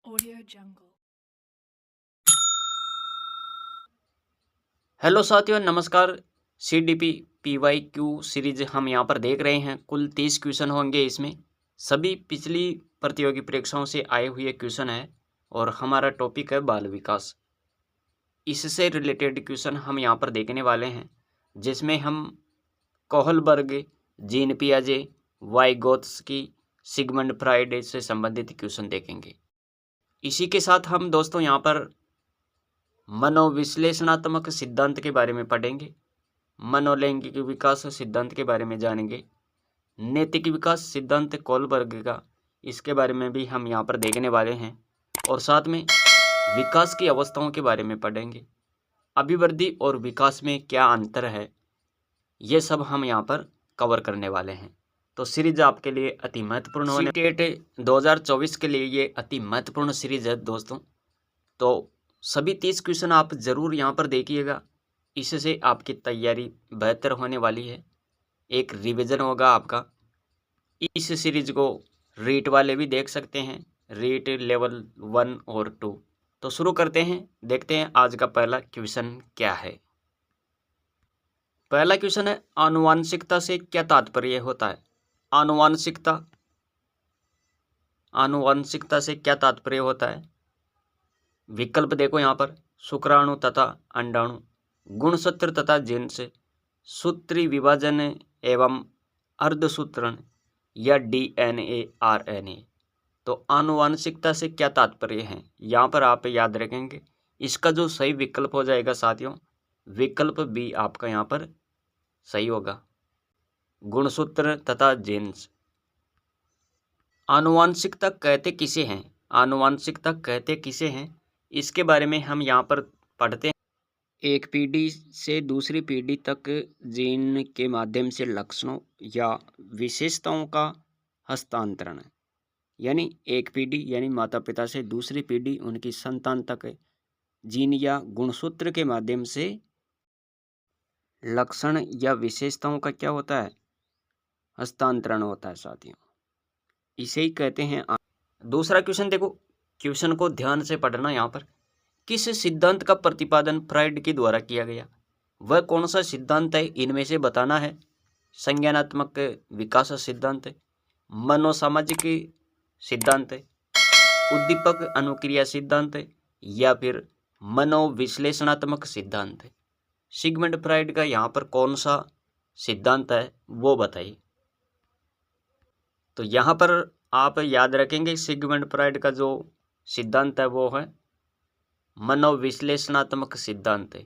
Audio Jungle। Hello साथियों, नमस्कार। CDP PYQ series हम यहाँ पर देख रहे हैं। कुल 30 क्वेश्चन होंगे। इसमें सभी पिछली प्रतियोगी परीक्षाओं से आए हुए क्वेश्चन है और हमारा टॉपिक है बाल विकास। इससे रिलेटेड क्वेश्चन हम यहाँ पर देखने वाले हैं, जिसमें हम कोहलबर्ग, जीन पियाजे, वाइगोत्स्की, सिगमंड फ्राइड से संबंधित क्वेश्चन देखेंगे। इसी के साथ हम दोस्तों यहाँ पर मनोविश्लेषणात्मक सिद्धांत के बारे में पढ़ेंगे, मनोलैंगिक विकास सिद्धांत के बारे में जानेंगे, नैतिक विकास सिद्धांत कोहलबर्ग का, इसके बारे में भी हम यहाँ पर देखने वाले हैं और साथ में विकास की अवस्थाओं के बारे में पढ़ेंगे। अभिवृद्धि और विकास में क्या अंतर है, ये सब हम यहाँ पर कवर करने वाले हैं। तो सीरीज आपके लिए अति महत्वपूर्ण होने टेट 2024 के लिए ये अति महत्वपूर्ण सीरीज है दोस्तों। तो सभी 30 क्वेश्चन आप ज़रूर यहाँ पर देखिएगा, इससे आपकी तैयारी बेहतर होने वाली है। एक रिवीजन होगा आपका। इस सीरीज को रीट वाले भी देख सकते हैं, रीट लेवल 1 और 2। तो शुरू करते हैं, देखते हैं आज का पहला क्वेश्चन क्या है। पहला क्वेश्चन है, आनुवांशिकता से क्या तात्पर्य होता है। आनुवांशिकता से क्या तात्पर्य होता है। विकल्प देखो यहाँ पर, शुक्राणु तथा अंडाणु, गुणसूत्र तथा जीन्स, सूत्री विभाजन एवं अर्धसूत्रण या DNA RNA। तो आनुवांशिकता से क्या तात्पर्य है, यहाँ पर आप याद रखेंगे। इसका जो सही विकल्प हो जाएगा साथियों, विकल्प बी आपका यहाँ पर सही होगा, गुणसूत्र तथा जीन्स। आनुवांशिकता कहते किसे हैं, आनुवांशिकता कहते किसे हैं, इसके बारे में हम यहाँ पर पढ़ते हैं। एक पीढ़ी से दूसरी पीढ़ी तक जीन के माध्यम से लक्षणों या विशेषताओं का हस्तांतरण, यानी एक पीढ़ी यानी माता पिता से दूसरी पीढ़ी उनकी संतान तक जीन या गुणसूत्र के माध्यम से लक्षण या विशेषताओं का क्या होता है, हस्तांतरण होता है साथियों, इसे ही कहते हैं। दूसरा क्वेश्चन देखो, क्वेश्चन को ध्यान से पढ़ना। यहाँ पर किस सिद्धांत का प्रतिपादन फ्राइड के द्वारा किया गया, वह कौन सा सिद्धांत है, इनमें से बताना है। संज्ञानात्मक विकास सिद्धांत है, मनोसामाजिक सिद्धांत है, उद्दीपक अनुक्रिया सिद्धांत है, या फिर मनोविश्लेषणात्मक सिद्धांत है। सिगमंड फ्राइड का यहाँ पर कौन सा सिद्धांत है वो बताइए। तो यहाँ पर आप याद रखेंगे, सिगमंड फ्राइड का जो सिद्धांत है वो है मनोविश्लेषणात्मक सिद्धांत है,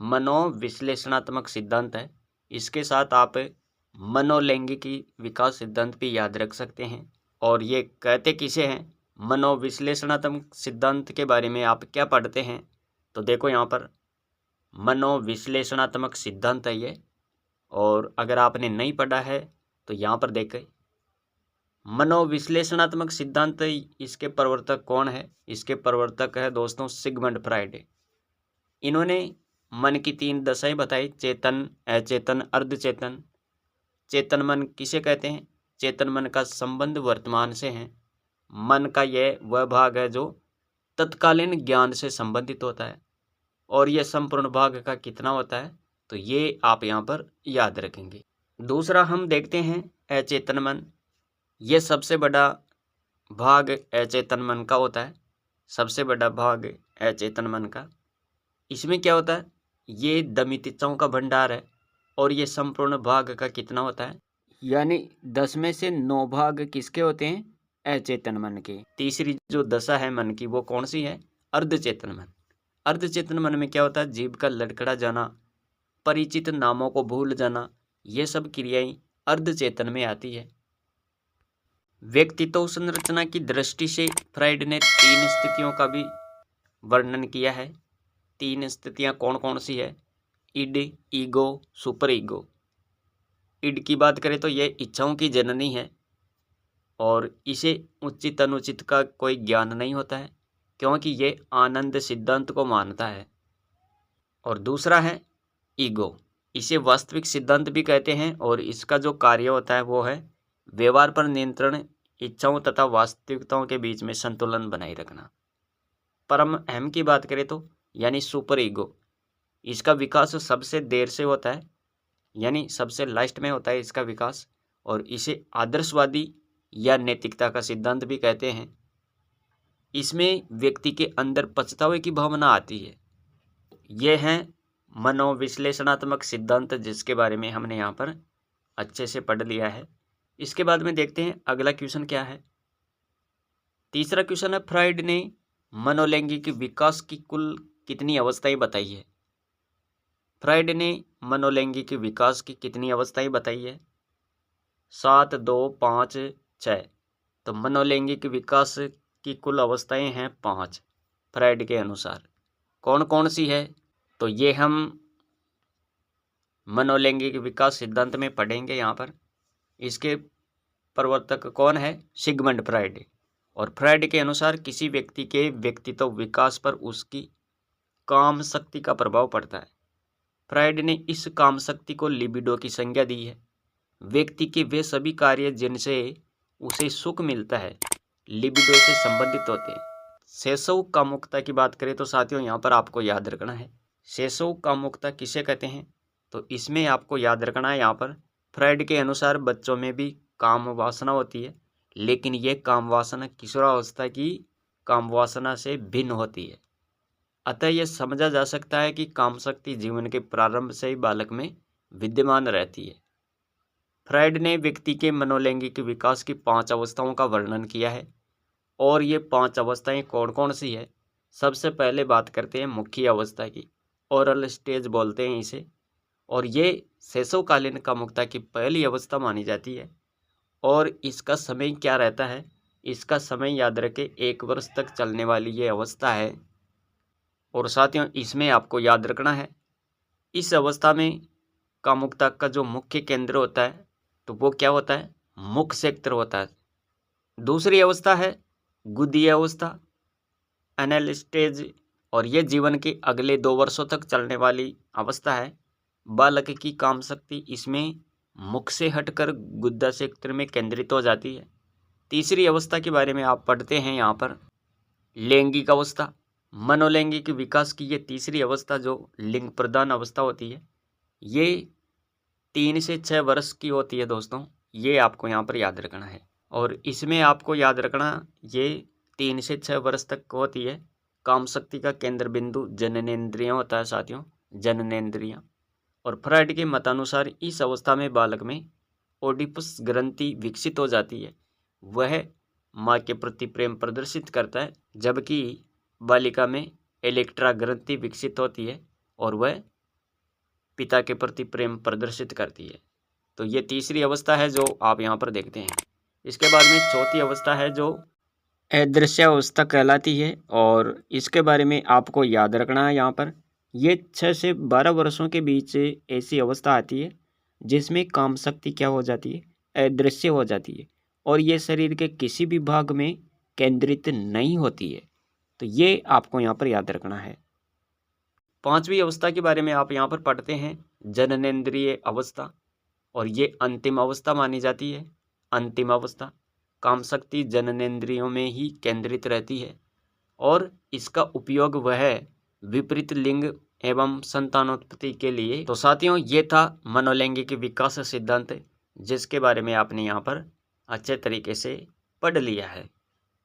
मनोविश्लेषणात्मक सिद्धांत है। इसके साथ आप मनोलैंगिकी विकास सिद्धांत भी याद रख सकते हैं। और ये कहते किसे हैं, मनोविश्लेषणात्मक सिद्धांत के बारे में आप क्या पढ़ते हैं। तो देखो यहाँ पर मनोविश्लेषणात्मक सिद्धांत है ये, और अगर आपने नहीं पढ़ा है तो यहाँ पर देखें, मनोविश्लेषणात्मक सिद्धांत, इसके प्रवर्तक कौन है, इसके प्रवर्तक है दोस्तों सिगमंड फ्राइड। इन्होंने मन की 3 दशाएं बताई, चेतन, अचेतन, अर्धचेतन। चेतन मन किसे कहते हैं, चेतन मन का संबंध वर्तमान से है। मन का यह वह भाग है जो तत्कालीन ज्ञान से संबंधित होता है, और यह संपूर्ण भाग का कितना होता है, तो ये आप यहाँ पर याद रखेंगे। दूसरा हम देखते हैं अचेतन मन। ये सबसे बड़ा भाग अचेतन मन का होता है, सबसे बड़ा भाग अचेतन मन का। इसमें क्या होता है, ये दमित इच्छाओं का भंडार है, और ये संपूर्ण भाग का कितना होता है, यानी 10 में से 9 भाग किसके होते हैं, अचेतन मन के। तीसरी जो दशा है मन की वो कौन सी है, अर्धचेतन मन। अर्धचेतन मन में क्या होता है, जीभ का लड़खड़ा जाना, परिचित नामों को भूल जाना, ये सब क्रियाएं अर्धचेतन में आती है। व्यक्तित्व संरचना की दृष्टि से फ्राइड ने 3 स्थितियों का भी वर्णन किया है। 3 स्थितियां कौन कौन सी है, id, ego, super ego. Id की बात करें तो यह इच्छाओं की जननी है, और इसे उचित अनुचित का कोई ज्ञान नहीं होता है, क्योंकि ये आनंद सिद्धांत को मानता है। और दूसरा है ईगो, इसे वास्तविक सिद्धांत भी कहते हैं, और इसका जो कार्य होता है वो है व्यवहार पर नियंत्रण, इच्छाओं तथा वास्तविकताओं के बीच में संतुलन बनाए रखना। परम अहम की बात करें तो यानी सुपर ईगो, इसका विकास सबसे देर से होता है, यानी सबसे लास्ट में होता है इसका विकास, और इसे आदर्शवादी या नैतिकता का सिद्धांत भी कहते हैं। इसमें व्यक्ति के अंदर पछतावे की भावना आती है। यह है मनोविश्लेषणात्मक सिद्धांत, जिसके बारे में हमने यहाँ पर अच्छे से पढ़ लिया है। इसके बाद में देखते हैं अगला क्वेश्चन क्या है। तीसरा क्वेश्चन है, फ्राइड ने मनोलैंगिक विकास की कुल कितनी अवस्थाएं बताई है? फ्राइड ने मनोलैंगिक विकास की कितनी अवस्थाएं बताई है? 7, 2, 5, 6। तो मनोलैंगिक विकास की कुल अवस्थाएं हैं 5 फ्राइड के अनुसार। कौन कौन सी है? तो ये हम मनोलैंगिक विकास सिद्धांत में पढ़ेंगे यहाँ पर। इसके प्रवर्तक कौन है? Sigmund Freud. और फ्राइड के अनुसार किसी व्यक्ति के व्यक्तित्व विकास पर उसकी काम शक्ति का प्रभाव पड़ता है। फ्राइड ने इस काम शक्ति को लिबिडो की संज्ञा दी है। व्यक्ति के वे सभी कार्य जिनसे उसे सुख मिलता है लिबिडो से संबंधित होते हैं। शैशव कामुकता की बात करें तो साथियों यहाँ पर आपको याद रखना है, शैशव कामुकता किसे कहते हैं? तो इसमें आपको याद रखना है यहाँ पर, फ्राइड के अनुसार बच्चों में भी काम वासना होती है, लेकिन ये काम वासना किशोरावस्था की काम वासना से भिन्न होती है। अतः यह समझा जा सकता है कि काम शक्ति जीवन के प्रारंभ से ही बालक में विद्यमान रहती है। फ्राइड ने व्यक्ति के मनोलैंगिक विकास की 5 अवस्थाओं का वर्णन किया है, और ये 5 अवस्थाएं कौन कौन सी है? सबसे पहले बात करते हैं मुख्य अवस्था की, ओरल स्टेज बोलते हैं इसे, और ये शैशवकालीन कामुकता की पहली अवस्था मानी जाती है। और इसका समय क्या रहता है? इसका समय याद रखें 1 वर्ष तक चलने वाली ये अवस्था है। और साथियों इसमें आपको याद रखना है, इस अवस्था में कामुकता का जो मुख्य केंद्र होता है तो वो क्या होता है? मुख क्षेत्र होता है। दूसरी अवस्था है गुदीय अवस्था, एनल स्टेज, और ये जीवन के अगले 2 वर्षों तक चलने वाली अवस्था है। बालक की काम शक्ति इसमें मुख से हटकर गुदा क्षेत्र में केंद्रित हो जाती है। तीसरी अवस्था के बारे में आप पढ़ते हैं यहाँ पर, लैंगिक अवस्था। मनोलैंगिक विकास की ये तीसरी अवस्था जो लिंग प्रदान अवस्था होती है, ये 3 से 6 वर्ष की होती है दोस्तों, ये आपको यहाँ पर याद रखना है। और इसमें आपको याद रखना, ये 3 से 6 वर्ष तक होती है। काम शक्ति का केंद्र बिंदु जननेंद्रियां होता है साथियों, जननेंद्रियां। और फ्राइड के मतानुसार इस अवस्था में बालक में ओडिपस ग्रंथि विकसित हो जाती है, वह माँ के प्रति प्रेम प्रदर्शित करता है, जबकि बालिका में इलेक्ट्रा ग्रंथि विकसित होती है और वह पिता के प्रति प्रेम प्रदर्शित करती है। तो ये तीसरी अवस्था है जो आप यहाँ पर देखते हैं। इसके बाद में चौथी अवस्था है जो अदृश्य अवस्था कहलाती है, और इसके बारे में आपको याद रखना है यहाँ पर, ये 6 से 12 वर्षों के बीच ऐसी अवस्था आती है जिसमें काम शक्ति क्या हो जाती है? अदृश्य हो जाती है, और ये शरीर के किसी भी भाग में केंद्रित नहीं होती है। तो ये आपको यहाँ पर याद रखना है। 5वीं अवस्था के बारे में आप यहाँ पर पढ़ते हैं जननेंद्रिय अवस्था, और ये अंतिम अवस्था मानी जाती है। अंतिम अवस्था, काम शक्ति जननेंद्रियों में ही केंद्रित रहती है, और इसका उपयोग वह विपरीत लिंग एवं संतानोत्पत्ति के लिए। तो साथियों ये था मनोलैंगिक विकास सिद्धांत, जिसके बारे में आपने यहाँ पर अच्छे तरीके से पढ़ लिया है।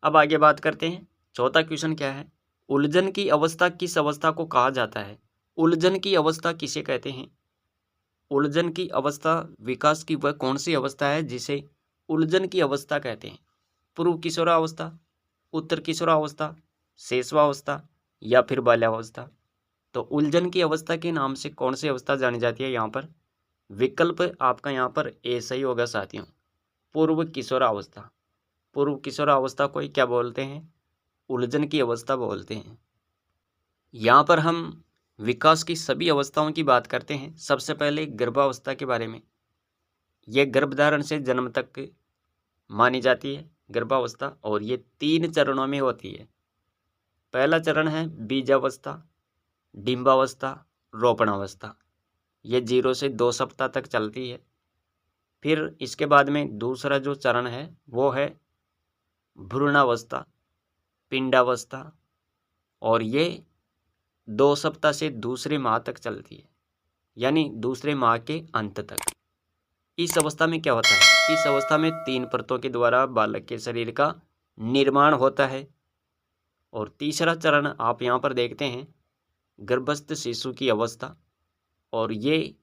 अब आगे बात करते हैं, चौथा क्वेश्चन क्या है? उलझन की अवस्था किस अवस्था को कहा जाता है? उलझन की अवस्था किसे कहते हैं? उलझन की अवस्था विकास की वह कौन सी अवस्था है जिसे उलझन की अवस्था कहते हैं? पूर्व किशोरावस्था, उत्तर किशोरावस्था, शैशवावस्था या फिर बाल्यावस्था? तो उलझन की अवस्था के नाम से कौन सी अवस्था जानी जाती है? यहाँ पर विकल्प आपका यहाँ पर ए सही होगा साथियों, पूर्व किशोरावस्था। पूर्व किशोरावस्था को ही क्या बोलते हैं? उलझन की अवस्था बोलते हैं। यहाँ पर हम विकास की सभी अवस्थाओं की बात करते हैं। सबसे पहले गर्भावस्था के बारे में, यह गर्भधारण से जन्म तक मानी जाती है गर्भावस्था, और ये 3 चरणों में होती है। पहला चरण है बीजावस्था, डिंबावस्था, रोपणावस्था। ये 0 से 2 सप्ताह तक चलती है। फिर इसके बाद में दूसरा जो चरण है वो है भ्रूणावस्था, पिंडावस्था और ये 2 सप्ताह से दूसरे माह तक चलती है, यानी दूसरे माह के अंत तक। इस अवस्था में क्या होता है? इस अवस्था में 3 परतों के द्वारा बालक के शरीर का निर्माण होता है। और तीसरा चरण आप यहाँ पर देखते हैं, गर्भस्थ शिशु की अवस्था, और ये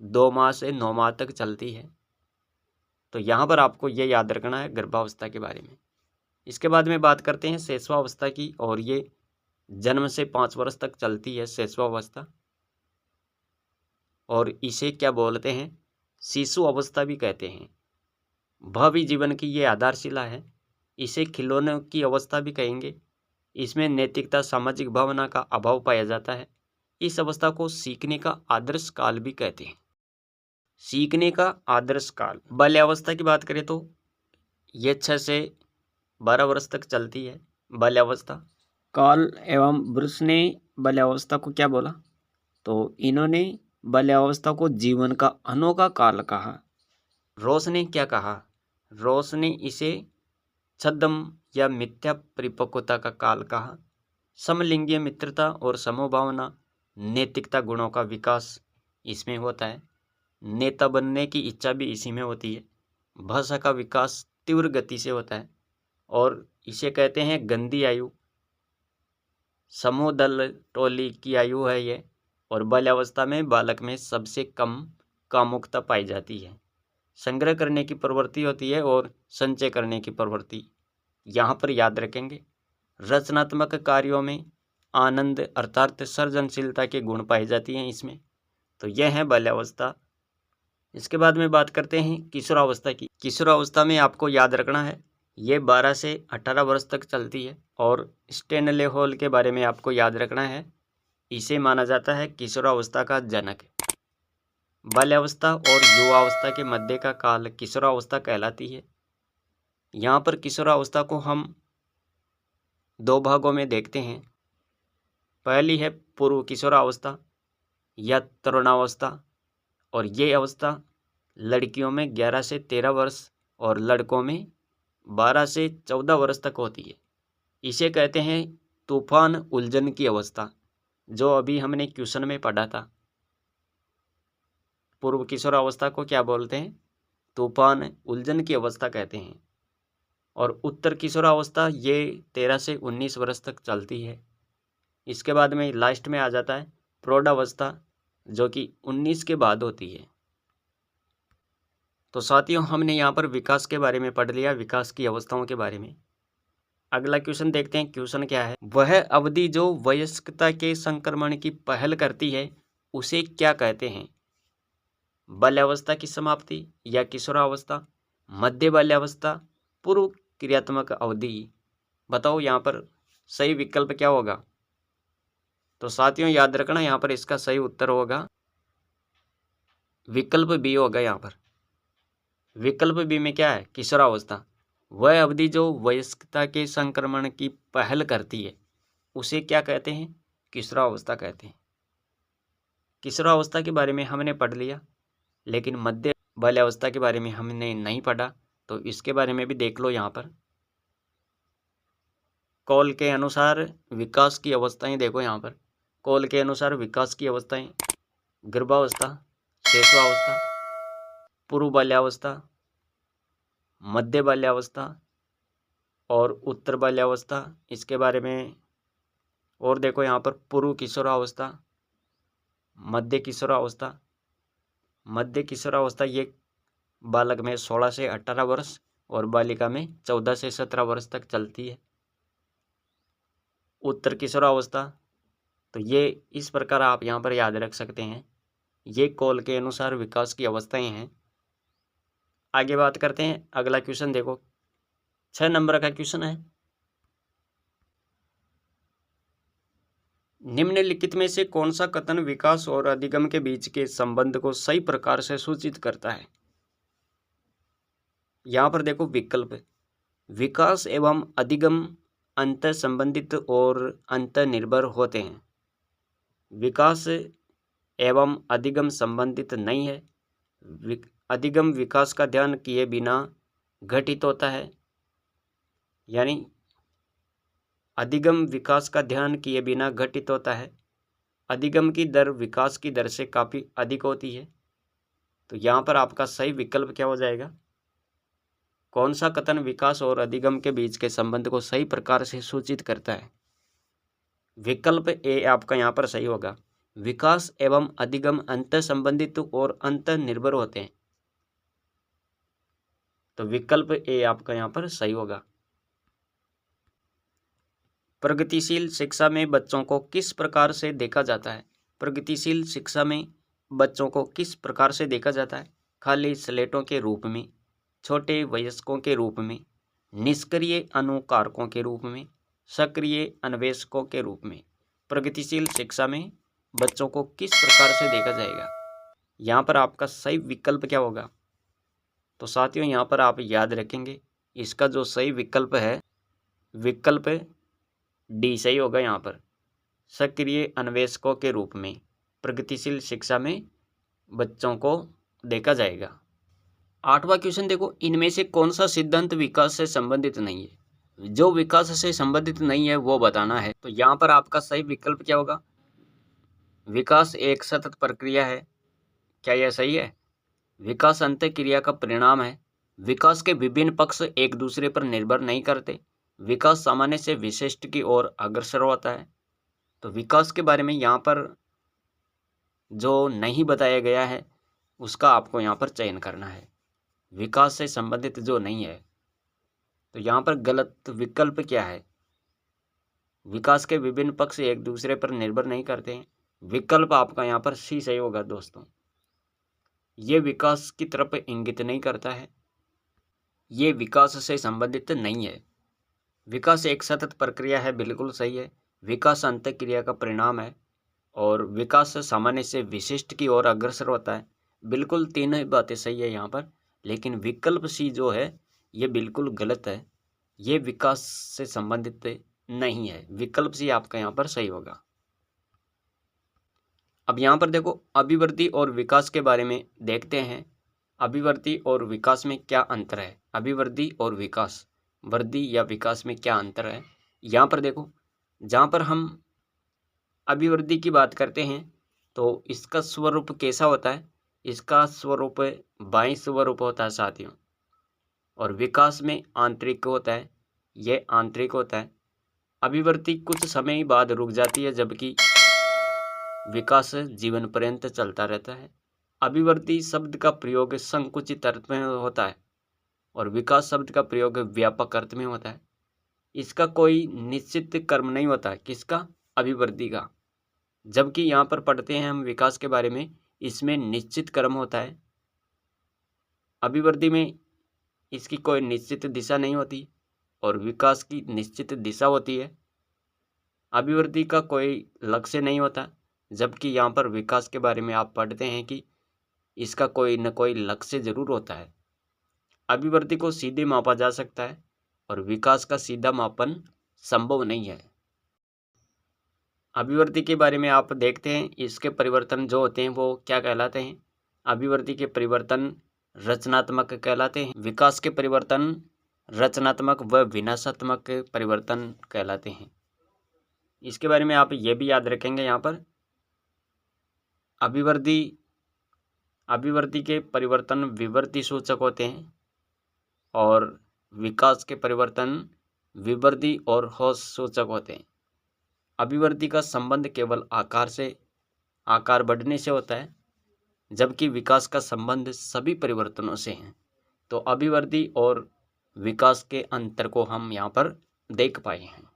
2 माह से 9 माह तक चलती है। तो यहाँ पर आपको ये याद रखना है गर्भावस्था के बारे में। इसके बाद में बात करते हैं शैशवावस्था की, और ये जन्म से 5 वर्ष तक चलती है शैशवावस्था, और इसे क्या बोलते हैं? शिशु अवस्था भी कहते हैं। भावी जीवन की ये आधारशिला है। इसे खिलौनों की अवस्था भी कहेंगे। इसमें नैतिकता, सामाजिक भावना का अभाव पाया जाता है। इस अवस्था को सीखने का आदर्श काल भी कहते हैं। सीखने का आदर्श काल। बाल्यावस्था की बात करें तो ये 6 से 12 वर्ष तक चलती है बाल्यावस्था। काल एवं ब्रुस ने बाल्यावस्था को क्या बोला? तो इन्होंने बाल्यावस्था को जीवन का अनोखा काल कहा। रोस ने क्या कहा? रोस ने इसे छद्म या मिथ्या परिपक्वता का काल कहा। समलिंगीय मित्रता और समभावना, नैतिकता गुणों का विकास इसमें होता है। नेता बनने की इच्छा भी इसी में होती है। भाषा का विकास तीव्र गति से होता है, और इसे कहते हैं गंदी आयु। समूह दल टोली की आयु है ये। और बाल्यावस्था में बालक में सबसे कम कामुकता पाई जाती है। संग्रह करने की प्रवृत्ति होती है और संचय करने की प्रवृत्ति। यहाँ पर याद रखेंगे, रचनात्मक कार्यों में आनंद अर्थात सृजनशीलता के गुण पाए जाती हैं इसमें। तो यह है बाल्यावस्था। इसके बाद में बात करते हैं किशोरावस्था की। किशोरावस्था में आपको याद रखना है, ये 12 से 18 वर्ष तक चलती है। और स्टेनले हॉल के बारे में आपको याद रखना है, इसे माना जाता है किशोरावस्था का जनक। बाल्यावस्था और युवावस्था के मध्य का काल किशोरावस्था कहलाती है। यहाँ पर किशोरावस्था को हम 2 भागों में देखते हैं। पहली है पूर्व किशोरावस्था या तरुणावस्था, और ये अवस्था लड़कियों में 11 से 13 वर्ष और लड़कों में 12 से 14 वर्ष तक होती है। इसे कहते हैं तूफान उलझन की अवस्था, जो अभी हमने क्वेश्चन में पढ़ा था। पूर्व किशोरावस्था को क्या बोलते हैं? तूफान उलझन की अवस्था कहते हैं। और उत्तर किशोरावस्था ये 13 से 19 वर्ष तक चलती है। इसके बाद में लास्ट में आ जाता है प्रौढ़ावस्था, जो कि 19 के बाद होती है। तो साथियों, हमने यहाँ पर विकास के बारे में पढ़ लिया, विकास की अवस्थाओं के बारे में। अगला क्वेश्चन देखते हैं। क्वेश्चन क्या है? वह अवधि जो वयस्कता के संक्रमण की पहल करती है उसे क्या कहते हैं? बाल्यावस्था की समाप्ति या किशोरावस्था, मध्य बाल्यावस्था, पूर्व क्रियात्मक अवधि। बताओ यहाँ पर सही विकल्प क्या होगा? तो साथियों याद रखना, यहाँ पर इसका सही उत्तर होगा विकल्प बी होगा। यहाँ पर विकल्प बी में क्या है? किशोरावस्था। वह अवधि जो वयस्कता के संक्रमण की पहल करती है उसे क्या कहते हैं? किशोरावस्था कहते हैं। किशोरावस्था के बारे में हमने पढ़ लिया, लेकिन मध्य बाल्यावस्था के बारे में हमने नहीं पढ़ा, तो इसके बारे में भी देख लो। यहाँ पर कॉल के अनुसार विकास की अवस्थाएं देखो। यहाँ पर कॉल के अनुसार विकास की अवस्थाएं: गर्भावस्था, शैशवावस्था, पूर्व बाल्यावस्था, मध्य बाल्यावस्था और उत्तर बाल्यावस्था। इसके बारे में और देखो, यहाँ पर पूर्व किशोरावस्था, मध्य किशोरावस्था। मध्य किशोरावस्था ये बालक में 16 से 18 वर्ष और बालिका में 14 से 17 वर्ष तक चलती है। उत्तर किशोरावस्था, तो ये इस प्रकार आप यहाँ पर याद रख सकते हैं। ये कॉल के अनुसार विकास की अवस्थाएं हैं। आगे बात करते हैं। अगला क्वेश्चन देखो, 6 नंबर का क्वेश्चन है। निम्नलिखित में से कौन सा कथन विकास और अधिगम के बीच के संबंध को सही प्रकार से सूचित करता है? यहाँ पर देखो विकल्प: विकास एवं अधिगम अंतर संबंधित और अंतर निर्भर होते हैं। विकास एवं अधिगम संबंधित नहीं है। अधिगम विकास का ध्यान किए बिना घटित होता है, यानी अधिगम विकास का ध्यान किए बिना घटित होता है। अधिगम की दर विकास की दर से काफ़ी अधिक होती है। तो यहाँ पर आपका सही विकल्प क्या हो जाएगा? कौन सा कथन विकास और अधिगम के बीच के संबंध को सही प्रकार से सूचित करता है? विकल्प ए आपका यहाँ पर सही होगा। विकास एवं अधिगम अंतर संबंधित और अंतर निर्भर होते हैं। तो विकल्प ए आपका यहाँ पर सही होगा। प्रगतिशील शिक्षा में बच्चों को किस प्रकार से देखा जाता है? प्रगतिशील शिक्षा में बच्चों को किस प्रकार से देखा जाता है? खाली स्लेटों के रूप में, छोटे वयस्कों के रूप में, निष्क्रिय अनुकारकों के रूप में, सक्रिय अन्वेषकों के रूप में। प्रगतिशील शिक्षा में बच्चों को किस प्रकार से देखा जाएगा? यहाँ पर आपका सही विकल्प क्या होगा? तो साथियों यहाँ पर आप याद रखेंगे, इसका जो सही विकल्प है, विकल्प डी सही होगा। यहाँ पर सक्रिय अन्वेषकों के रूप में प्रगतिशील शिक्षा में बच्चों को देखा जाएगा। 8वां क्वेश्चन देखो, इनमें से कौन सा सिद्धांत विकास से संबंधित नहीं है? जो विकास से संबंधित नहीं है वो बताना है। तो यहाँ पर आपका सही विकल्प क्या होगा? विकास एक सतत प्रक्रिया है। क्या यह सही है? विकास अंतःक्रिया का परिणाम है। विकास के विभिन्न पक्ष एक दूसरे पर निर्भर नहीं करते। विकास सामान्य से विशिष्ट की ओर अग्रसर होता है। तो विकास के बारे में यहाँ पर जो नहीं बताया गया है उसका आपको यहाँ पर चयन करना है। विकास से संबंधित जो नहीं है, तो यहाँ पर गलत विकल्प क्या है? विकास के विभिन्न पक्ष एक दूसरे पर निर्भर नहीं करते हैं। विकल्प आपका यहाँ पर सी सही होगा दोस्तों। ये विकास की तरफ इंगित नहीं करता है, ये विकास से संबंधित नहीं है। विकास एक सतत प्रक्रिया है, बिल्कुल सही है। विकास अंतःक्रिया का परिणाम है और विकास सामान्य से विशिष्ट की ओर अग्रसर होता है। बिल्कुल तीनों बातें सही है यहाँ पर, लेकिन विकल्प सी जो है ये बिल्कुल गलत है। ये विकास से संबंधित नहीं है। विकल्प सी आपका यहाँ पर सही होगा। अब यहाँ पर देखो, अभिवृद्धि और विकास के बारे में देखते हैं। अभिवृद्धि और विकास में क्या अंतर है? अभिवृद्धि और विकास, वृद्धि या विकास में क्या अंतर है? यहाँ पर देखो, जहाँ पर हम अभिवृद्धि की बात करते हैं तो इसका स्वरूप कैसा होता है? इसका स्वरूप बाह्य स्वरूप होता है साथियों। और विकास में आंतरिक होता है, यह आंतरिक होता है। अभिवृद्धि कुछ समय बाद रुक जाती है, जबकि विकास जीवन पर्यंत चलता रहता है। अभिवृद्धि शब्द का प्रयोग संकुचित अर्थ में होता है और विकास शब्द का प्रयोग व्यापक अर्थ में होता है। इसका कोई निश्चित कर्म नहीं होता। किसका? अभिवृद्धि का। जबकि यहाँ पर पढ़ते हैं हम विकास के बारे में, इसमें निश्चित कर्म होता है। अभिवृद्धि में इसकी कोई निश्चित दिशा नहीं होती और विकास की निश्चित दिशा होती है। अभिवृद्धि का कोई लक्ष्य नहीं होता, जबकि यहाँ पर विकास के बारे में आप पढ़ते हैं कि इसका कोई न कोई लक्ष्य जरूर होता है। अभिवृद्धि को सीधे मापा जा सकता है और विकास का सीधा मापन संभव नहीं है। अभिवृद्धि के बारे में आप देखते हैं, इसके परिवर्तन जो होते हैं वो क्या कहलाते हैं? अभिवृद्धि के परिवर्तन रचनात्मक कहलाते हैं। विकास के परिवर्तन रचनात्मक व विनाशात्मक परिवर्तन कहलाते हैं। इसके बारे में आप ये भी याद रखेंगे, यहाँ पर अभिवृद्धि के परिवर्तन विवृद्धि सूचक होते हैं और विकास के परिवर्तन विवृद्धि और ह्रास सूचक होते हैं। अभिवृद्धि का संबंध केवल आकार बढ़ने से होता है, जबकि विकास का संबंध सभी परिवर्तनों से है। तो अभिवृद्धि और विकास के अंतर को हम यहाँ पर देख पाए हैं।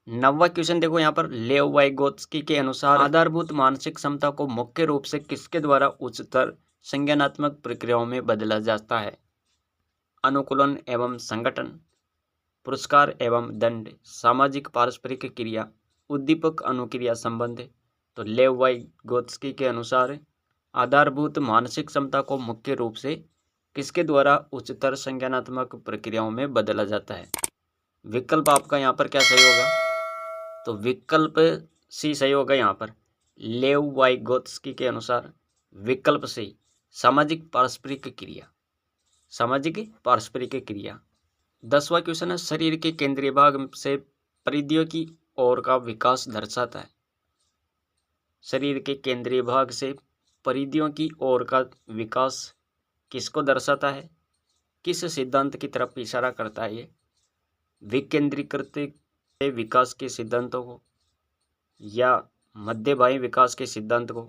9वां क्वेश्चन देखो, यहाँ पर लेव वाइगोत्स्की के अनुसार आधारभूत मानसिक क्षमता को मुख्य रूप से किसके द्वारा उच्चतर संज्ञानात्मक प्रक्रियाओं में बदला जाता है? अनुकूलन एवं संगठन, पुरस्कार एवं दंड, सामाजिक पारस्परिक क्रिया, उद्दीपक अनुक्रिया संबंध। तो लेव वाइगोत्स्की के अनुसार आधारभूत मानसिक क्षमता को मुख्य रूप से किसके द्वारा उच्चतर संज्ञानात्मक प्रक्रियाओं में बदला जाता है? विकल्प आपका यहाँ पर क्या सही होगा? तो विकल्प सी सही होगा। यहाँ पर लेव वाइगोत्स्की के अनुसार विकल्प सी, सामाजिक पारस्परिक क्रिया। सामाजिक पारस्परिक क्रिया 10वां क्वेश्चन है, शरीर के केंद्रीय भाग से परिधियों की ओर का विकास दर्शाता है। शरीर के केंद्रीय भाग से परिधियों की ओर का विकास किसको दर्शाता है? किस सिद्धांत की तरफ इशारा करता है ये? विकेंद्रीकृत विकास के सिद्धांतों को, या मध्यबाह्य विकास के सिद्धांत को,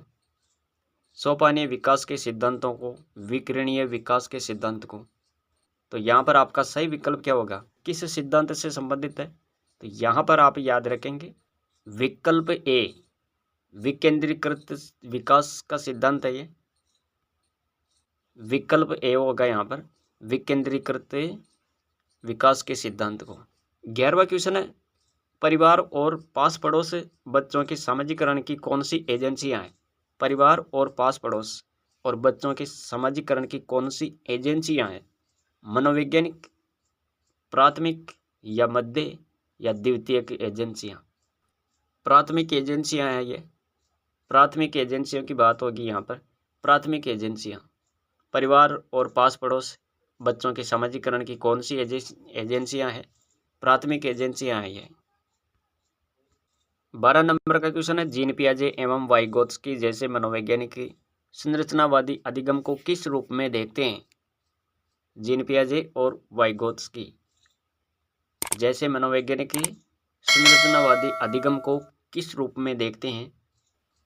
सोपानीय विकास के सिद्धांतों को, विकिरणीय विकास के सिद्धांत को? तो यहाँ पर आपका सही विकल्प क्या होगा? किस सिद्धांत से संबंधित है? तो यहाँ पर आप याद रखेंगे विकल्प ए, विकेंद्रीकृत विकास का सिद्धांत है ये। विकल्प ए होगा यहाँ पर, विकेंद्रीकृत विकास के सिद्धांत को। 11वां क्वेश्चन है, परिवार और पास पड़ोस बच्चों के सामाजिकरण की कौन सी एजेंसियां हैं? परिवार और पास पड़ोस और बच्चों के सामाजिकरण की कौन सी एजेंसियां हैं? मनोवैज्ञानिक, प्राथमिक या मध्य या द्वितीयक एजेंसियां? प्राथमिक एजेंसियां हैं ये। प्राथमिक एजेंसियों की बात होगी यहाँ पर। प्राथमिक एजेंसियां, परिवार और पास पड़ोस बच्चों के सामाजिकरण की कौन सी एजेंसियां हैं? प्राथमिक एजेंसियां हैं ये। 12 नंबर का क्वेश्चन है, जीन पियाजे एवं वाइगोत्स्की जैसे मनोवैज्ञानिक संरचनावादी अधिगम को किस रूप में देखते हैं? जीन पियाजे और वाइगोत्स्की जैसे मनोवैज्ञानिक संरचनावादी अधिगम को किस रूप में देखते हैं?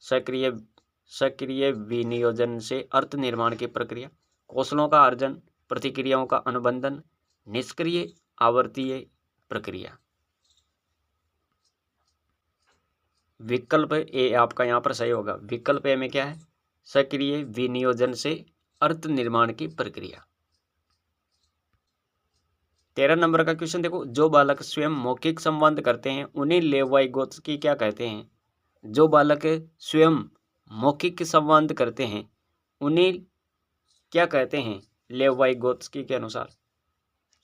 सक्रिय विनियोजन से अर्थ निर्माण की प्रक्रिया, कौशलों का अर्जन, प्रतिक्रियाओं का अनुबंधन, निष्क्रिय आवर्तीय प्रक्रिया। विकल्प ए आपका यहाँ पर सही होगा। विकल्प ए में क्या है? सक्रिय विनियोजन से अर्थ निर्माण की प्रक्रिया। 13 नंबर का क्वेश्चन देखो, जो बालक स्वयं मौखिक संवाद करते हैं उन्हें लेव वाइगोत्स्की क्या कहते हैं? जो बालक स्वयं मौखिक संवाद करते हैं उन्हें क्या कहते हैं लेव वाइगोत्स्की के अनुसार?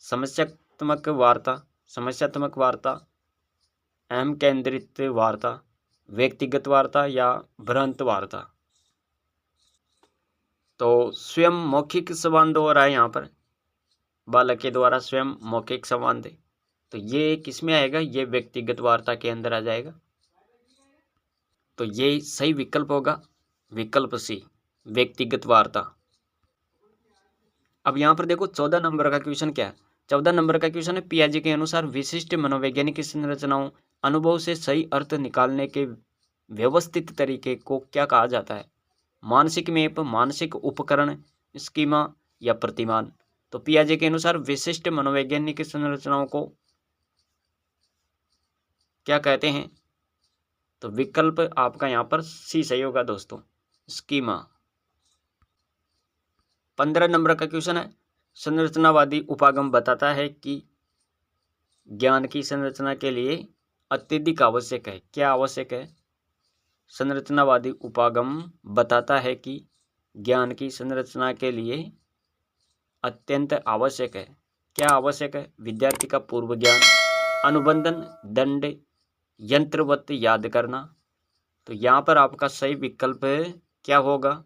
समस्यात्मक वार्ता, समस्यात्मक वार्ता, अहम केंद्रित वार्ता, व्यक्तिगत वार्ता या भ्रांत वार्ता? तो स्वयं मौखिक संवाद हो रहा है यहाँ पर, बालक के द्वारा स्वयं मौखिक संवाद, तो ये किस में आएगा? ये व्यक्तिगत वार्ता के अंदर आ जाएगा। तो ये सही विकल्प होगा, विकल्प सी, व्यक्तिगत वार्ता। अब यहाँ पर देखो 14 नंबर का क्वेश्चन क्या है? 14 नंबर का क्वेश्चन है, पियाजे के अनुसार विशिष्ट मनोवैज्ञानिक संरचनाओं अनुभव से सही अर्थ निकालने के व्यवस्थित तरीके को क्या कहा जाता है? मानसिक मैप, मानसिक उपकरण, स्कीमा या प्रतिमान? तो पियाजे के अनुसार विशिष्ट मनोवैज्ञानिक संरचनाओं को क्या कहते हैं? तो विकल्प आपका यहाँ पर सी सही होगा दोस्तों, स्कीमा। 15 नंबर का क्वेश्चन है, संरचनावादी उपागम बताता है कि ज्ञान की संरचना के लिए अत्यधिक आवश्यक है। क्या आवश्यक है? संरचनावादी उपागम बताता है कि ज्ञान की संरचना के लिए अत्यंत आवश्यक है। क्या आवश्यक है? विद्यार्थी का पूर्व ज्ञान, अनुबंधन, दंड, यंत्रवत याद करना? तो यहाँ पर आपका सही विकल्प क्या होगा?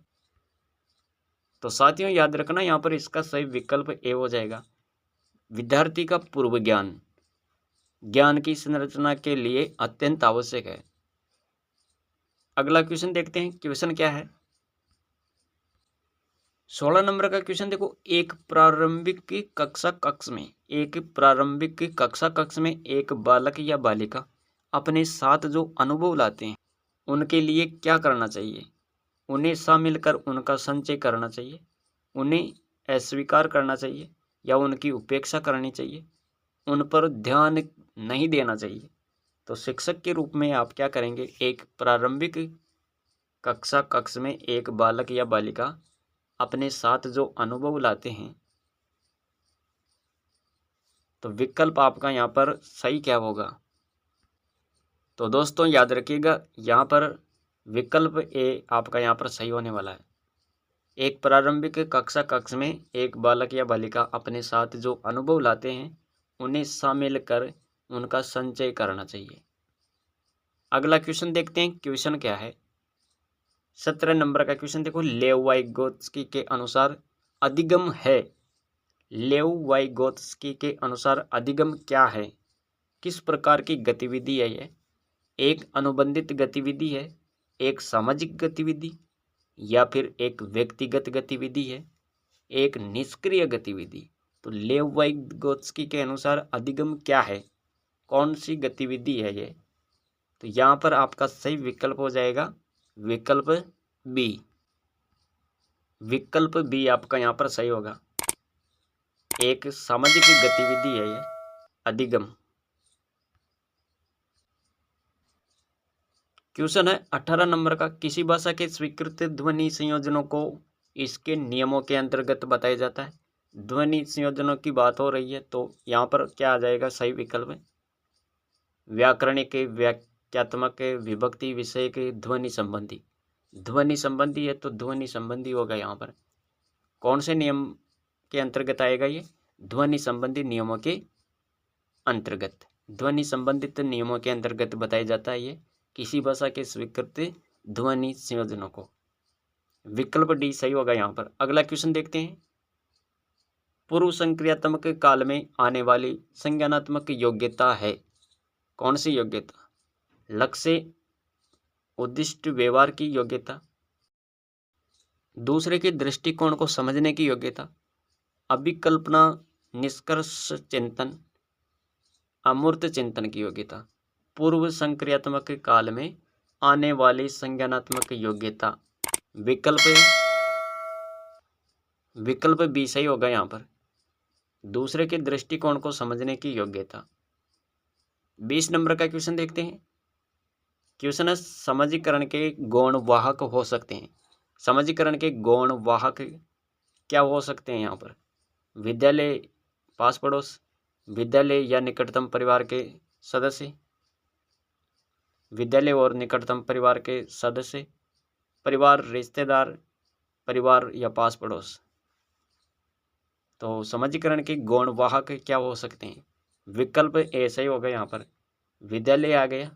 तो साथियों याद रखना, यहाँ पर इसका सही विकल्प ए हो जाएगा, विद्यार्थी का पूर्व ज्ञान ज्ञान की संरचना के लिए अत्यंत आवश्यक है। अगला क्वेश्चन देखते हैं, क्वेश्चन क्या है? 16 नंबर का क्वेश्चन देखो, एक प्रारंभिक कक्षा कक्ष में एक बालक या बालिका अपने साथ जो अनुभव लाते हैं उनके लिए क्या करना चाहिए? उन्हें शामिल कर उनका संचय करना चाहिए, उन्हें अस्वीकार करना चाहिए या उनकी उपेक्षा करनी चाहिए, उन पर ध्यान नहीं देना चाहिए? तो शिक्षक के रूप में आप क्या करेंगे? एक प्रारंभिक कक्षा कक्ष में एक बालक या बालिका अपने साथ जो अनुभव लाते हैं, तो विकल्प आपका यहाँ पर सही क्या होगा? तो दोस्तों याद रखिएगा, यहाँ पर विकल्प ए आपका यहाँ पर सही होने वाला है। एक प्रारंभिक कक्षा कक्ष में एक बालक या बालिका अपने साथ जो अनुभव लाते हैं उन्हें शामिल कर उनका संचय करना चाहिए। अगला क्वेश्चन देखते हैं, क्वेश्चन क्या है? 17 नंबर का क्वेश्चन देखो, लेव वाइगोत्स्की के अनुसार अधिगम है लेव वाइगोत्स्की के अनुसार अधिगम क्या है? किस प्रकार की गतिविधि है ये? एक अनुबंधित गतिविधि है, एक सामाजिक गतिविधि, या फिर एक व्यक्तिगत गतिविधि है, एक निष्क्रिय गतिविधि? तो लेव वाइगोत्स्की के अनुसार अधिगम क्या है? कौन सी गतिविधि है ये? तो यहाँ पर आपका सही विकल्प हो जाएगा विकल्प बी। विकल्प बी आपका यहाँ पर सही होगा। एक सामाजिक गतिविधि है ये अधिगम। क्वेश्चन है 18 नंबर का, किसी भाषा के स्वीकृत ध्वनि संयोजनों को इसके नियमों के अंतर्गत बताया जाता है। ध्वनि संयोजनों की बात हो रही है तो यहाँ पर क्या आ जाएगा सही विकल्प? व्याकरणिक, वाक्यात्मक, विभक्ति, विषय के, ध्वनि संबंधी। ध्वनि संबंधी है तो ध्वनि संबंधी होगा। यहाँ पर कौन से नियम के अंतर्गत आएगा ये? ध्वनि संबंधी नियमों के अंतर्गत। ध्वनि संबंधित नियमों के अंतर्गत बताया जाता है ये किसी भाषा के स्वीकृत ध्वनि संयोजनों को। विकल्प डी सही होगा यहाँ पर। अगला क्वेश्चन देखते हैं। पूर्व संक्रियात्मक काल में आने वाली संज्ञानात्मक योग्यता है। कौन सी योग्यता? लक्ष्य, उद्दिष्ट, व्यवहार की योग्यता, दूसरे के दृष्टिकोण को समझने की योग्यता, अभिकल्पना, निष्कर्ष चिंतन, अमूर्त चिंतन की योग्यता। पूर्व संक्रियात्मक काल में आने वाली संज्ञानात्मक योग्यता। विकल्प बी सही होगा यहाँ पर। दूसरे के दृष्टिकोण को समझने की योग्यता। 20 नंबर का क्वेश्चन देखते हैं। क्वेश्चन है समाजीकरण के गौण वाहक हो सकते हैं। समाजीकरण के गौण वाहक क्या हो सकते हैं यहाँ पर? विद्यालय, पास पड़ोस, विद्यालय या निकटतम परिवार के सदस्य, विद्यालय और निकटतम परिवार के सदस्य, परिवार, रिश्तेदार, परिवार या पास पड़ोस। तो समाजीकरण के गौण वाहक क्या हो सकते हैं? विकल्प ए सही होगा यहाँ पर। विद्यालय आ गया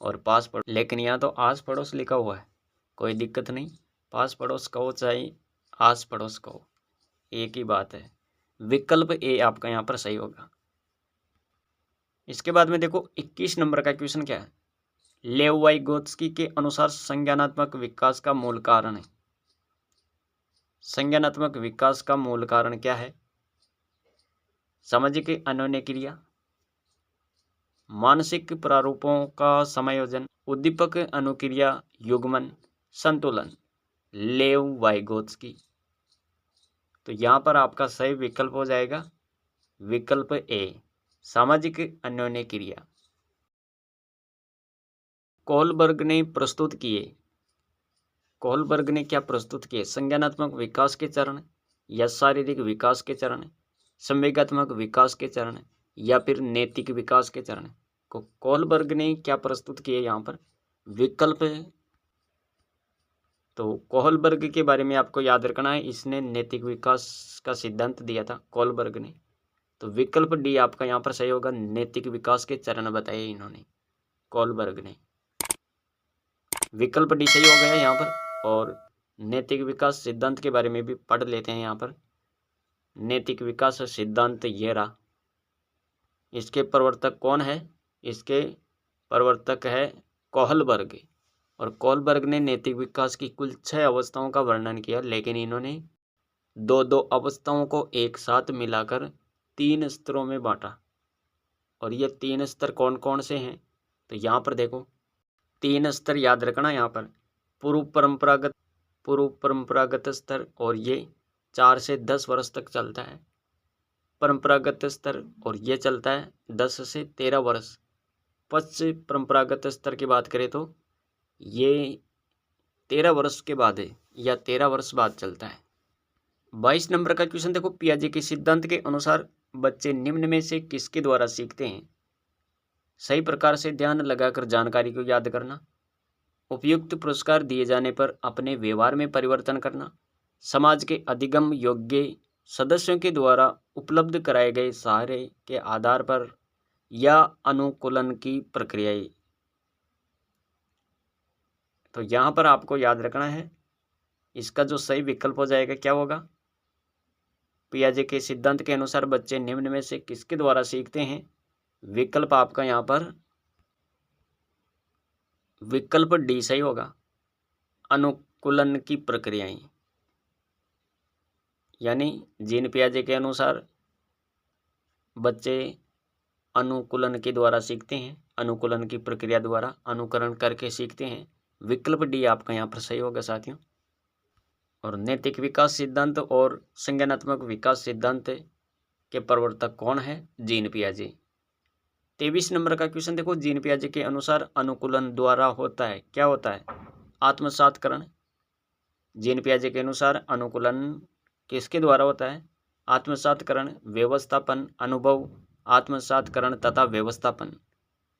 और पास पड़ोस, लेकिन यहाँ तो आस पड़ोस लिखा हुआ है, कोई दिक्कत नहीं। पास पड़ोस कहो चाहे आस पड़ोस कहो, एक ही बात है। विकल्प ए आपका यहाँ पर सही होगा। इसके बाद में देखो 21 नंबर का क्वेश्चन क्या है? लेव वाइगोत्स्की के अनुसार संज्ञानात्मक विकास का मूल कारण है। संज्ञानात्मक विकास का मूल कारण क्या है? सामाजिक अन्योन्य क्रिया, मानसिक प्रारूपों का समायोजन, उद्दीपक अनुक्रिया, युग्मन, संतुलन। लेव वाइगोत्स्की। तो यहाँ पर आपका सही विकल्प हो जाएगा विकल्प ए, सामाजिक अन्योन्य क्रिया। कोहलबर्ग ने प्रस्तुत किए। कोहलबर्ग ने क्या प्रस्तुत किए? संज्ञानात्मक विकास के चरण, या शारीरिक विकास के चरण, संवेगात्मक विकास के चरण, या फिर नैतिक विकास के चरण को कोहलबर्ग ने क्या प्रस्तुत किए? यहाँ पर विकल्प। तो कोहलबर्ग के बारे में आपको याद रखना है, इसने नैतिक विकास का सिद्धांत दिया था कोहलबर्ग ने। तो विकल्प डी आपका यहाँ पर सही होगा। नैतिक विकास के चरण बताए इन्होंने, कोहलबर्ग ने। विकल्प डी सही हो गया यहाँ पर। और नैतिक विकास सिद्धांत के बारे में भी पढ़ लेते हैं यहाँ पर। नैतिक विकास सिद्धांत ये रहा। इसके प्रवर्तक कौन है? इसके प्रवर्तक है कोहलबर्ग। और कोहलबर्ग ने नैतिक विकास की कुल 6 अवस्थाओं का वर्णन किया, लेकिन इन्होंने दो अवस्थाओं को एक साथ मिलाकर 3 स्तरों में बांटा। और ये 3 स्तर कौन कौन से हैं? तो यहाँ पर देखो 3 स्तर याद रखना यहाँ पर। पूर्व परंपरागत स्तर, और ये 4 से 10 वर्ष तक चलता है। परंपरागत स्तर, और ये चलता है 10 से 13 वर्ष। पश्चिम परंपरागत स्तर की बात करें तो ये 13 वर्ष के बाद है, या 13 वर्ष बाद चलता है। 22 नंबर का क्वेश्चन देखो। पियाजे के सिद्धांत के अनुसार बच्चे निम्न में से किसके द्वारा सीखते हैं? सही प्रकार से ध्यान लगाकर जानकारी को याद करना, उपयुक्त पुरस्कार दिए जाने पर अपने व्यवहार में परिवर्तन करना, समाज के अधिगम योग्य सदस्यों के द्वारा उपलब्ध कराए गए सहारे के आधार पर, या अनुकूलन की प्रक्रियाएं। तो यहाँ पर आपको याद रखना है, इसका जो सही विकल्प हो जाएगा क्या होगा? पियाजे के सिद्धांत के अनुसार बच्चे निम्न में से किसके द्वारा सीखते हैं? विकल्प आपका यहाँ पर विकल्प डी सही होगा, अनुकूलन की प्रक्रियाएं। यानी जीन पियाजे के अनुसार बच्चे अनुकूलन के द्वारा सीखते हैं, अनुकूलन की प्रक्रिया द्वारा अनुकरण करके सीखते हैं। विकल्प डी आपका यहाँ पर सही होगा साथियों। और नैतिक विकास सिद्धांत और संज्ञानात्मक विकास सिद्धांत के प्रवर्तक कौन है? जीन पियाजे। 23 नंबर का क्वेश्चन देखो, जीन पियाजे के अनुसार अनुकूलन द्वारा होता है, क्या होता है? आत्मसातकरण। जीन पियाजे के अनुसार अनुकूलन किसके द्वारा होता है? आत्मसातकरण, व्यवस्थापन, अनुभव, आत्मसातकरण तथा व्यवस्थापन।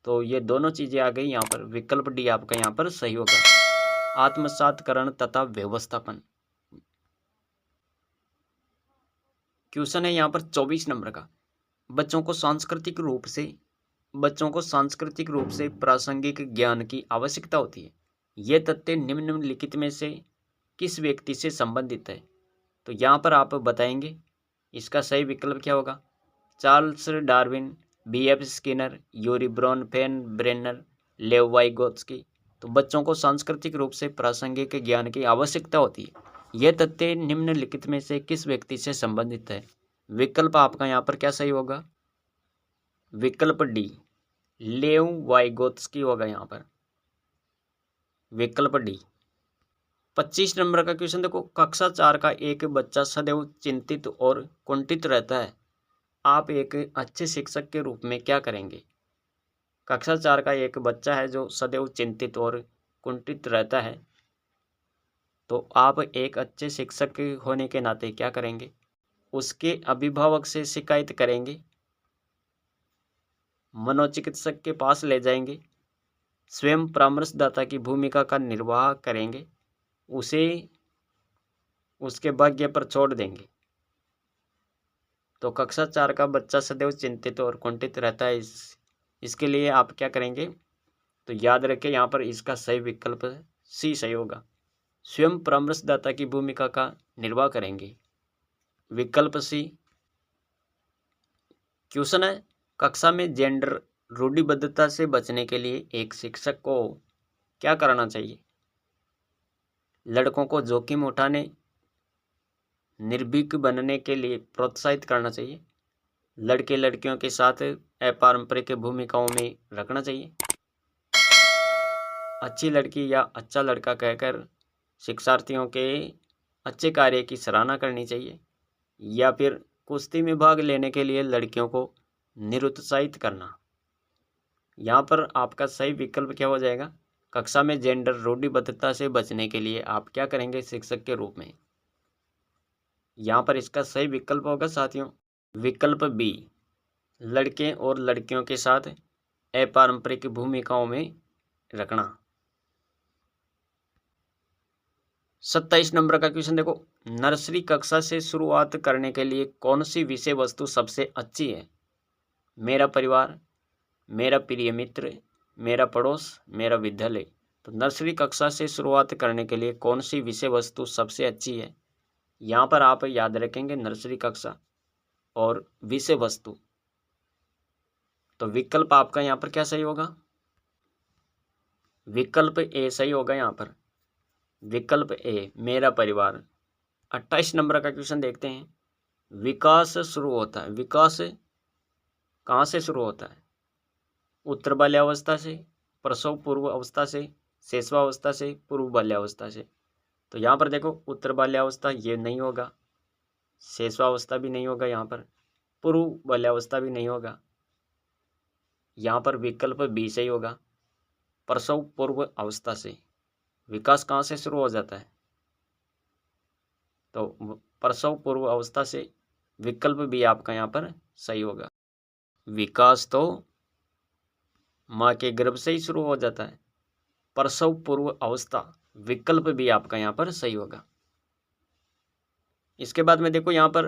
तो ये दोनों चीजें आ गई यहाँ पर। विकल्प डी आपका यहाँ पर सही होगा, आत्मसातकरण तथा व्यवस्थापन। क्वेश्चन है यहाँ पर 24 नंबर का, बच्चों को सांस्कृतिक रूप से प्रासंगिक ज्ञान की आवश्यकता होती है। ये तथ्य निम्नलिखित में से किस व्यक्ति से संबंधित है? तो यहाँ पर आप बताएंगे इसका सही विकल्प क्या होगा? Charles Darwin, B.F. Skinner, Urie Bronfenbrenner, Lev Vygotsky. तो बच्चों को सांस्कृतिक रूप से प्रासंगिक ज्ञान की आवश्यकता होती है। यह तथ्य निम्नलिखित में से किस व्यक्ति से संबंधित है? विकल्प आपका यहाँ पर क्या सही होगा? विकल्प डी, लेव वाइगोत्स्की होगा यहाँ पर, विकल्प डी। 25 नंबर का क्वेश्चन देखो, कक्षा 4 का एक बच्चा सदैव चिंतित और कुंठित रहता है। आप एक अच्छे शिक्षक के रूप में क्या करेंगे? कक्षा 4 का एक बच्चा है जो सदैव चिंतित और कुंठित रहता है, तो आप एक अच्छे शिक्षक होने के नाते क्या करेंगे? उसके अभिभावक से शिकायत करेंगे, मनोचिकित्सक के पास ले जाएंगे, स्वयं परामर्शदाता की भूमिका का निर्वाह करेंगे, उसे उसके भाग्य पर छोड़ देंगे। तो कक्षा 4 का बच्चा सदैव चिंतित और कुंठित रहता है, इसके लिए आप क्या करेंगे? तो याद रखें यहाँ पर इसका सही विकल्प सी सही होगा, स्वयं परामर्शदाता की भूमिका का निर्वाह करेंगे, विकल्प सी। क्वेश्चन है, कक्षा में जेंडर रूढ़िबद्धता से बचने के लिए एक शिक्षक को क्या करना चाहिए? लड़कों को जोखिम उठाने, निर्भीक बनने के लिए प्रोत्साहित करना चाहिए, लड़के लड़कियों के साथ अपारंपरिक भूमिकाओं में रखना चाहिए, अच्छी लड़की या अच्छा लड़का कहकर शिक्षार्थियों के अच्छे कार्य की सराहना करनी चाहिए, या फिर कुश्ती में भाग लेने के लिए लड़कियों को निरुत्साहित करना। यहाँ पर आपका सही विकल्प क्या हो जाएगा? कक्षा में जेंडर रूढ़िबद्धता से बचने के लिए आप क्या करेंगे शिक्षक के रूप में? यहाँ पर इसका सही विकल्प होगा साथियों, विकल्प बी, लड़के और लड़कियों के साथ अपारंपरिक भूमिकाओं में रखना। 27 नंबर का क्वेश्चन देखो, नर्सरी कक्षा से शुरुआत करने के लिए कौन सी विषय वस्तु सबसे अच्छी है? मेरा परिवार, मेरा प्रिय मित्र, मेरा पड़ोस, मेरा विद्यालय। तो नर्सरी कक्षा से शुरुआत करने के लिए कौन सी विषय वस्तु सबसे अच्छी है? यहाँ पर आप याद रखेंगे नर्सरी कक्षा और विषय वस्तु। तो विकल्प आपका यहाँ पर क्या सही होगा? विकल्प ए सही होगा यहाँ पर, विकल्प ए, मेरा परिवार। 28 नंबर का क्वेश्चन देखते हैं, विकास शुरू होता है, विकास कहाँ से शुरू होता है? उत्तर बाल्यावस्था से, प्रसव पूर्व अवस्था से, शैशवावस्था से, पूर्व बाल्यावस्था से। तो यहाँ पर देखो उत्तर बाल्यावस्था ये नहीं होगा, शैशवावस्था भी नहीं होगा, यहाँ पर पूर्व बाल्यावस्था भी नहीं होगा, यहाँ पर विकल्प बी सही होगा, प्रसव पूर्व अवस्था से। विकास कहाँ से शुरू हो जाता है? तो प्रसव पूर्व अवस्था से, विकल्प बी आपका यहाँ पर सही होगा। विकास तो माँ के गर्भ से ही शुरू हो जाता है, प्रसव पूर्व अवस्था, विकल्प भी आपका यहाँ पर सही होगा। इसके बाद में देखो यहाँ पर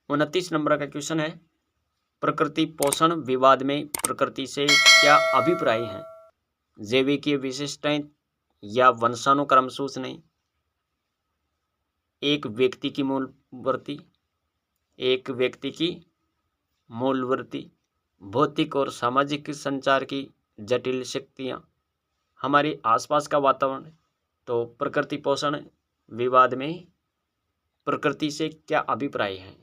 29 नंबर का क्वेश्चन है, प्रकृति पोषण विवाद में प्रकृति से क्या अभिप्राय हैं? जैविकीय विशिष्टताएं या वंशानुक्रम सूचनाएं, एक व्यक्ति की मूल वृत्ति, एक व्यक्ति की मूलवृत्ति, भौतिक और सामाजिक संचार की जटिल शक्तियाँ, हमारे आसपास का वातावरण। तो प्रकृति पोषण विवाद में प्रकृति से क्या अभिप्राय है?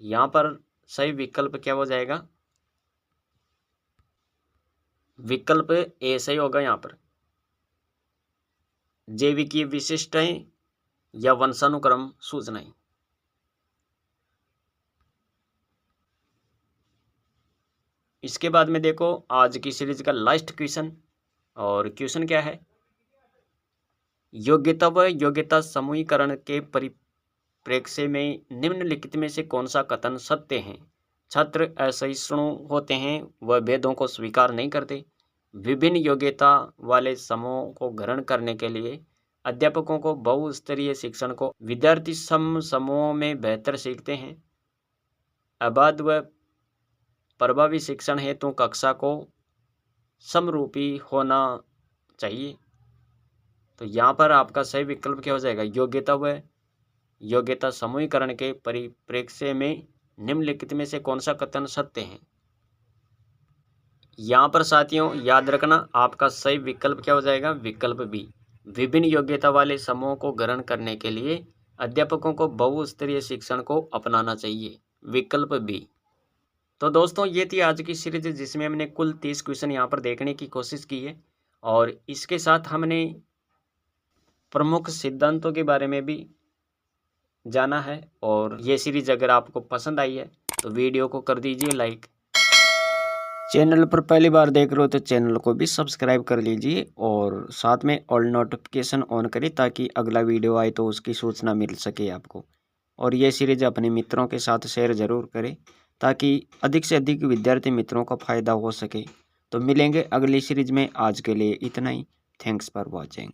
यहाँ पर सही विकल्प क्या हो जाएगा? विकल्प ए सही होगा यहाँ पर। जैविकीय विशिष्टताएं या वंशानुक्रम सूचनाएं। इसके बाद में देखो आज की सीरीज का लास्ट क्वेश्चन, और क्वेश्चन क्या है? योग्यता व योग्यता समूहीकरण के परिप्रेक्ष्य में निम्नलिखित में से कौन सा कथन सत्य है? छात्र असहिष्णु होते हैं, वह भेदों को स्वीकार नहीं करते। विभिन्न योग्यता वाले समूहों को ग्रहण करने के लिए अध्यापकों को बहुस्तरीय शिक्षण को विद्यार्थी समूहों में बेहतर सीखते हैं। अबाध व प्रभावी शिक्षण हेतु कक्षा को समरूपी होना चाहिए। तो यहाँ पर आपका सही विकल्प क्या हो जाएगा? योग्यता व योग्यता समूहीकरण के परिप्रेक्ष्य में निम्नलिखित में से कौन सा कथन सत्य है? यहाँ पर साथियों याद रखना, आपका सही विकल्प क्या हो जाएगा? विकल्प बी। विभिन्न योग्यता वाले समूहों को ग्रहण करने के लिए अध्यापकों को बहुस्तरीय शिक्षण को अपनाना चाहिए, विकल्प बी। तो दोस्तों ये थी आज की सीरीज जिसमें हमने कुल 30 क्वेश्चन यहाँ पर देखने की कोशिश की है, और इसके साथ हमने प्रमुख सिद्धांतों के बारे में भी जाना है। और ये सीरीज अगर आपको पसंद आई है तो वीडियो को कर दीजिए लाइक। चैनल पर पहली बार देख रहे हो तो चैनल को भी सब्सक्राइब कर लीजिए, और साथ में ऑल नोटिफिकेशन ऑन करें ताकि अगला वीडियो आए तो उसकी सूचना मिल सके आपको। और ये सीरीज अपने मित्रों के साथ शेयर ज़रूर करें ताकि अधिक से अधिक विद्यार्थी मित्रों को फ़ायदा हो सके। तो मिलेंगे अगली सीरीज में, आज के लिए इतना ही। Thanks for watching.